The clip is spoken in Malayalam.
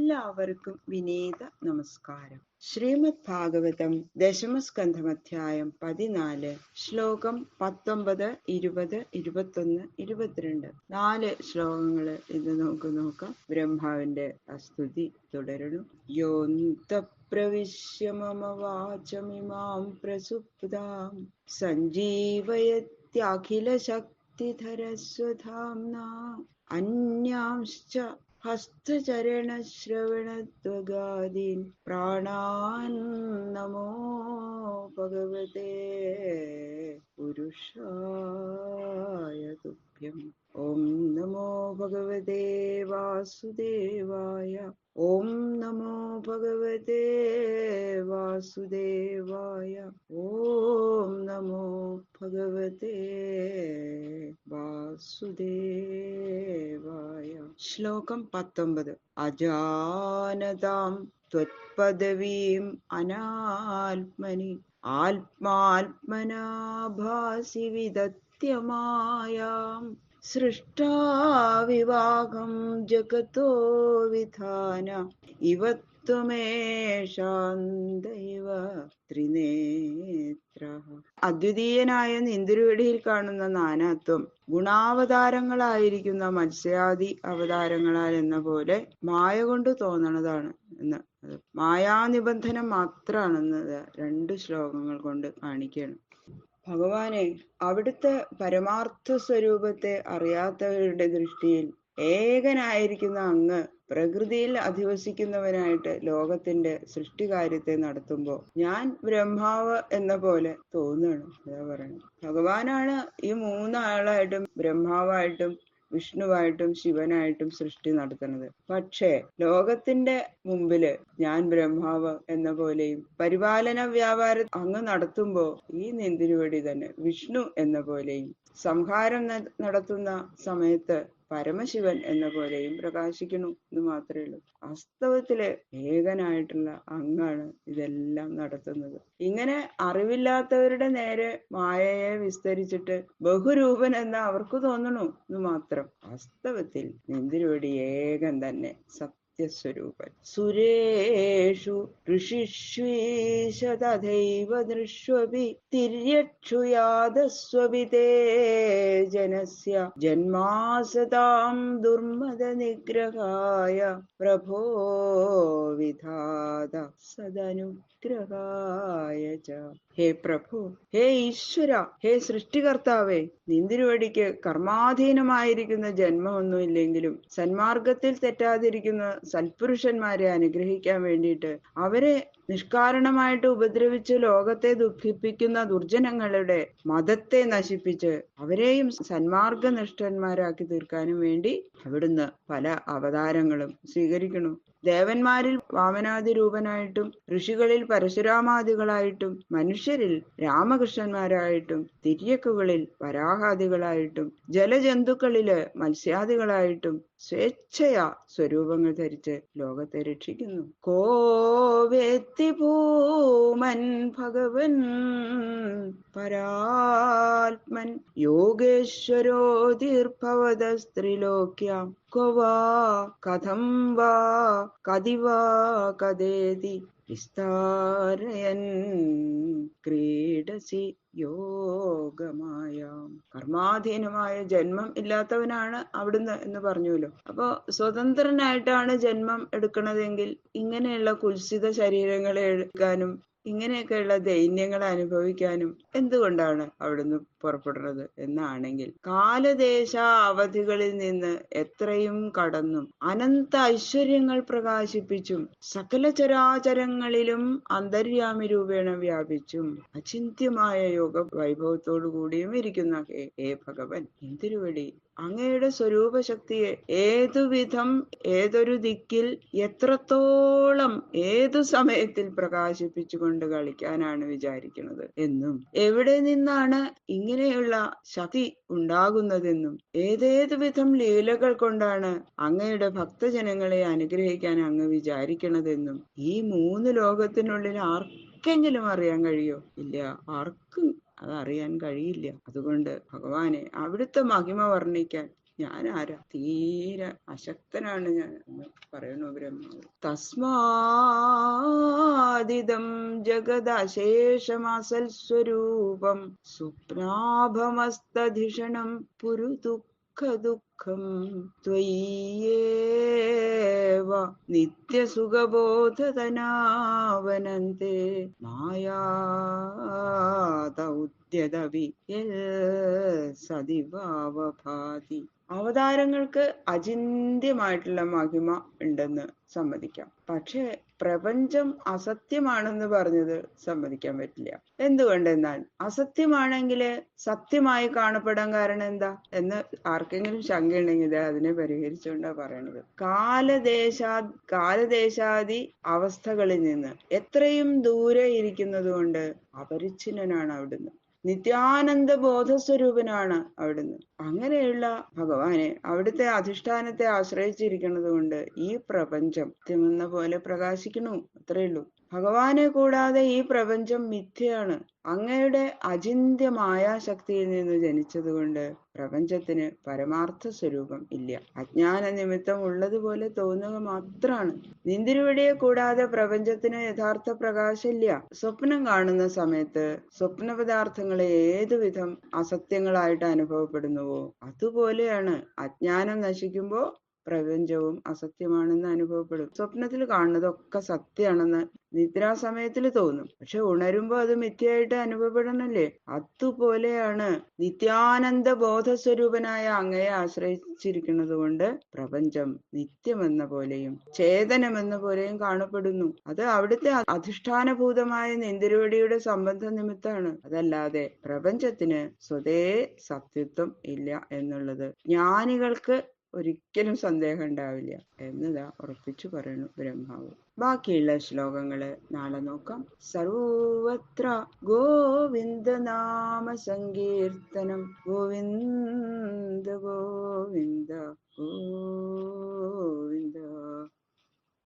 എല്ലാവർക്കും വിനീത നമസ്കാരം. ശ്രീമദ് ഭാഗവതം ദശമസ്കന്ധമധ്യായം 14 ശ്ലോകം 19, 20, 21, 22 4 ശ്ലോകങ്ങള് ഇത് നമുക്ക് നോക്കാം. ബ്രഹ്മാവിന്റെ സ്തുതി തുടരണം. യോന്ത പ്രവിശ്യ മമ വാചമിമാം പ്രസുപ്താം സഞ്ജീവയത്യഖില ശക്തിധരസ്വധാംനാ അന്യാംശ്ച ഹസ്തചരണശ്രവണത്വഗാദീൻ പ്രാണാൻ നമോ ഭഗവതേ പുരുഷായ തുഭ്യം. ഓം നമോ ഭഗവതേ വാസുദേവായ. ഓം നമോ ഭഗവതേ വാസുദേവായ. ഓം നമോ ഭഗവതേ വാസുദേവായ. ശ്ലോകം 19. അജാനതാം ത്വത്പദവീം അനാത്മനി ആത്മാത്മനാഭാസി വിദത്യമായാം സൃഷ്ടാവിവാഹം ജഗതോ വിധാന ഇവ ത്വമേഷാന്തൈവ ത്രിനേത്ര. അദ്വിതീയനായ നിന്തിരുവടിയിൽ കാണുന്ന നാനാത്വം ഗുണാവതാരങ്ങളായിരിക്കുന്ന മത്സ്യാദി അവതാരങ്ങളാൽ എന്ന പോലെ മായ കൊണ്ട് തോന്നണതാണ് എന്ന്, മായാനിബന്ധനം മാത്രമാണെന്ന് 2 ശ്ലോകങ്ങൾ കൊണ്ട് കാണിക്കണം. ഭഗവാനെ, അവിടുത്തെ പരമാർത്ഥ സ്വരൂപത്തെ അറിയാത്തവരുടെ ദൃഷ്ടിയിൽ ഏകനായിരിക്കുന്ന അങ്ങ് പ്രകൃതിയിൽ അധിവസിക്കുന്നവനായിട്ട് ലോകത്തിന്റെ സൃഷ്ടികാര്യത്തെ നടത്തുമ്പോ ഞാൻ ബ്രഹ്മാവ് എന്ന പോലെ തോന്നുകയാണ്. അതാ പറയണത്. ഭഗവാനാണ് ഈ 3 ആളായിട്ടും ബ്രഹ്മാവായിട്ടും വിഷ്ണുവായിട്ടും ശിവനായിട്ടും സൃഷ്ടി നടത്തുന്നത്. പക്ഷേ ലോകത്തിന്റെ മുമ്പില് ഞാൻ ബ്രഹ്മാവ് എന്ന പോലെയും പരിപാലന വ്യാപാരം അങ്ങ് നടത്തുമ്പോ ഈ നിന്തിരുവടി തന്നെ വിഷ്ണു എന്ന പോലെയും സംഹാരം നടത്തുന്ന സമയത്ത് പരമശിവൻ എന്ന പോലെയും പ്രകാശിക്കണു എന്ന് മാത്രമേ ഉള്ളൂ. വാസ്തവത്തില് ഏകനായിട്ടുള്ള അങ്ങാണ് ഇതെല്ലാം നടത്തുന്നത്. ഇങ്ങനെ അറിവില്ലാത്തവരുടെ നേരെ മായയെ വിസ്തരിച്ചിട്ട് ബഹുരൂപൻ എന്ന് അവർക്ക് തോന്നണു എന്ന് മാത്രം. വാസ്തവത്തിൽ നിന്തിരുവടി ഏകൻ തന്നെ, സത്യസ്വരൂപൻ. സുരേഷു ഋഷിഷ്വീശ തഥൈവ ദൃശ്വപി തിര്യക്ഷുയാദസ്വപിതേ ജനസ്യ ജന്മാസതാം ദുർമദ നിഗ്രഹായ പ്രഭോ വിധാത സദനുഗ്രഹായ ച. ഹേ പ്രഭു, ഹേ ഈശ്വര, ഹേ സൃഷ്ടികർത്താവേ, നിന്തിരുവടിക്ക് കർമാധീനമായിരിക്കുന്ന ജന്മമൊന്നും ഇല്ലെങ്കിലും സന്മാർഗത്തിൽ തെറ്റാതിരിക്കുന്ന സൽപുരുഷന്മാരെ അനുഗ്രഹിക്കാൻ വേണ്ടിയിട്ട് അവരെ നിഷ്കാരണമായിട്ട് ഉപദ്രവിച്ച് ലോകത്തെ ദുഃഖിപ്പിക്കുന്ന ദുർജനങ്ങളുടെ മതത്തെ നശിപ്പിച്ച് അവരെയും സന്മാർഗനിഷ്ഠന്മാരാക്കി തീർക്കാനും വേണ്ടി അവിടുന്ന് പല അവതാരങ്ങളും സ്വീകരിക്കണു. ദേവന്മാരിൽ വാമനാദി രൂപനായിട്ടും ഋഷികളിൽ പരശുരാമാദികളായിട്ടും മനുഷ്യരിൽ രാമകൃഷ്ണന്മാരായിട്ടും തിര്യക്കുകളിൽ വരാഹാദികളായിട്ടും ജലജന്തുക്കളില് മത്സ്യാദികളായിട്ടും സ്വേച്ഛയാ സ്വരൂപങ്ങൾ ധരിച്ച് ലോകത്തെ രക്ഷിക്കുന്നു. കോവേത്തി ഭൂമൻ ഭഗവൻ പരാത്മൻ യോഗേശ്വരോതിർഭവത സ്ത്രീലോക്യാം ക്വവാ കഥം വാ കദിവാ കഥേതി വിസ്താരയൻ ക്രീഡസി യോഗമായാം. കർമാധീനമായ ജന്മം ഇല്ലാത്തവനാണ് അവിടുന്ന് എന്ന് പറഞ്ഞുല്ലോ. അപ്പൊ സ്വതന്ത്രനായിട്ടാണ് ജന്മം എടുക്കണതെങ്കിൽ ഇങ്ങനെയുള്ള കുൽസിത ശരീരങ്ങളെ എടുക്കാനും ഇങ്ങനെയൊക്കെയുള്ള ദൈന്യങ്ങൾ അനുഭവിക്കാനും എന്തുകൊണ്ടാണ് അവിടുന്ന് പുറപ്പെടുന്നത് എന്നാണെങ്കിൽ, കാലദേശ അവധികളിൽ നിന്ന് എത്രയും കടന്നും അനന്ത ഐശ്വര്യങ്ങൾ പ്രകാശിപ്പിച്ചും സകല ചരാചരങ്ങളിലും അന്തര്യാമി രൂപേണ വ്യാപിച്ചും അചിന്ത്യമായ യോഗ വൈഭവത്തോടു കൂടിയും ഇരിക്കുന്ന ഹേ ഭഗവൻ നിന്തിരുവടി, അങ്ങയുടെ സ്വരൂപശക്തിയെ ഏതുവിധം ഏതൊരു ദിക്കിൽ എത്രത്തോളം ഏതു സമയത്തിൽ പ്രകാശിപ്പിച്ചുകൊണ്ട് കളിക്കാനാണ് വിചാരിക്കുന്നത് എന്നും എവിടെ നിന്നാണ് ഇങ്ങനെയുള്ള ശക്തി ഉണ്ടാകുന്നതെന്നും ഏതേതു വിധം ലീലകൾ കൊണ്ടാണ് അങ്ങയുടെ ഭക്തജനങ്ങളെ അനുഗ്രഹിക്കാൻ അങ്ങ് വിചാരിക്കണതെന്നും ഈ 3 ലോകത്തിനുള്ളിൽ ആർക്കെങ്കിലും അറിയാൻ കഴിയോ? ഇല്ല, ആർക്കും അതറിയാൻ കഴിയില്ല. അതുകൊണ്ട് ഭഗവാനെ, അവിടുത്തെ മഹിമ വർണ്ണിക്കാൻ ഞാൻ ആരാ, തീരെ അശക്തനാണ് ഞാൻ എന്ന് പറയണു ബ്രഹ്മാവ്. തസ്മാദിദം ജഗദശേഷമസൽ സ്വരൂപം സ്വപ്നാഭമസ്തധിഷണം പുരു ദുഃഖം ത്വയ്യേവ നിത്യസുഖബോധതനാവനന്തെ മായാ ദൗത്യദവി സദിവാവഭാതി. അവതാരങ്ങൾക്ക് അചിന്ത്യമായിട്ടുള്ള മഹിമ ഉണ്ടെന്ന് സമ്മതിക്കാം. പക്ഷെ പ്രപഞ്ചം അസത്യമാണെന്ന് പറഞ്ഞത് സമ്മതിക്കാൻ പറ്റില്ല. എന്തുകൊണ്ടെന്നാൽ അസത്യമാണെങ്കിൽ സത്യമായി കാണപ്പെടാൻ കാരണം എന്താ എന്ന് ആർക്കെങ്കിലും ശങ്കയുണ്ടെങ്കിൽ അതിനെ പരിഹരിച്ചുകൊണ്ടാ പറയണത്. കാലദേശാദി അവസ്ഥകളിൽ നിന്ന് എത്രയും ദൂരെ ഇരിക്കുന്നത് കൊണ്ട് അപരിച്ഛിന്നനാണ് അവിടുന്ന്. നിത്യാനന്ദ ബോധസ്വരൂപനാണ് അവിടുന്ന്. അങ്ങനെയുള്ള ഭഗവാനെ, അവിടുത്തെ അധിഷ്ഠാനത്തെ ആശ്രയിച്ചിരിക്കുന്നത് കൊണ്ട് ഈ പ്രപഞ്ചം സത്യമെന്ന പോലെ പ്രകാശിക്കണു, അത്രയുള്ളൂ. ഭഗവാനെ കൂടാതെ ഈ പ്രപഞ്ചം മിഥ്യയാണ്. അങ്ങയുടെ അചിന്ത്യമായ ശക്തിയിൽ നിന്ന് ജനിച്ചതുകൊണ്ട് പ്രപഞ്ചത്തിന് പരമാർത്ഥ സ്വരൂപം ഇല്ല. അജ്ഞാന നിമിത്തം ഉള്ളതുപോലെ തോന്നുക മാത്രമാണ്. നിന്തിരുവടിയെ കൂടാതെ പ്രപഞ്ചത്തിന് യഥാർത്ഥ പ്രകാശമില്ല. സ്വപ്നം കാണുന്ന സമയത്ത് സ്വപ്ന പദാർത്ഥങ്ങളെ ഏതുവിധം അസത്യങ്ങളായിട്ട് അനുഭവപ്പെടുന്നുവോ അതുപോലെയാണ് അജ്ഞാനം നശിക്കുമ്പോ പ്രപഞ്ചവും അസത്യമാണെന്ന് അനുഭവപ്പെടും. സ്വപ്നത്തിൽ കാണുന്നതൊക്കെ സത്യമാണെന്ന് നിദ്രാസമയത്തിൽ തോന്നും, പക്ഷെ ഉണരുമ്പോ അത് മിഥ്യയായിട്ട് അനുഭവപ്പെടണല്ലേ. അതുപോലെയാണ് നിത്യാനന്ദ ബോധസ്വരൂപനായ അങ്ങയെ ആശ്രയിച്ചിരിക്കുന്നത് കൊണ്ട് പ്രപഞ്ചം നിത്യമെന്ന പോലെയും ചേതനമെന്ന പോലെയും കാണപ്പെടുന്നു. അത് അവിടുത്തെ അധിഷ്ഠാനഭൂതമായ നിന്തിരുവടിയുടെ സംബന്ധ നിമിത്തമാണ്. അതല്ലാതെ പ്രപഞ്ചത്തിന് സ്വതേ സത്യത്വം ഇല്ല എന്നുള്ളത് ജ്ഞാനികൾക്ക് ഒരിക്കലും സന്ദേഹം ഉണ്ടാവില്ല എന്നതാ ഉറപ്പിച്ചു പറയുന്നു ബ്രഹ്മാവ്. ബാക്കിയുള്ള ശ്ലോകങ്ങള് നാളെ നോക്കാം. സർവത്ര ഗോവിന്ദ നാമ സങ്കീർത്തനം. ഗോവിന്ദ ഗോവിന്ദ ഗോവിന്ദ.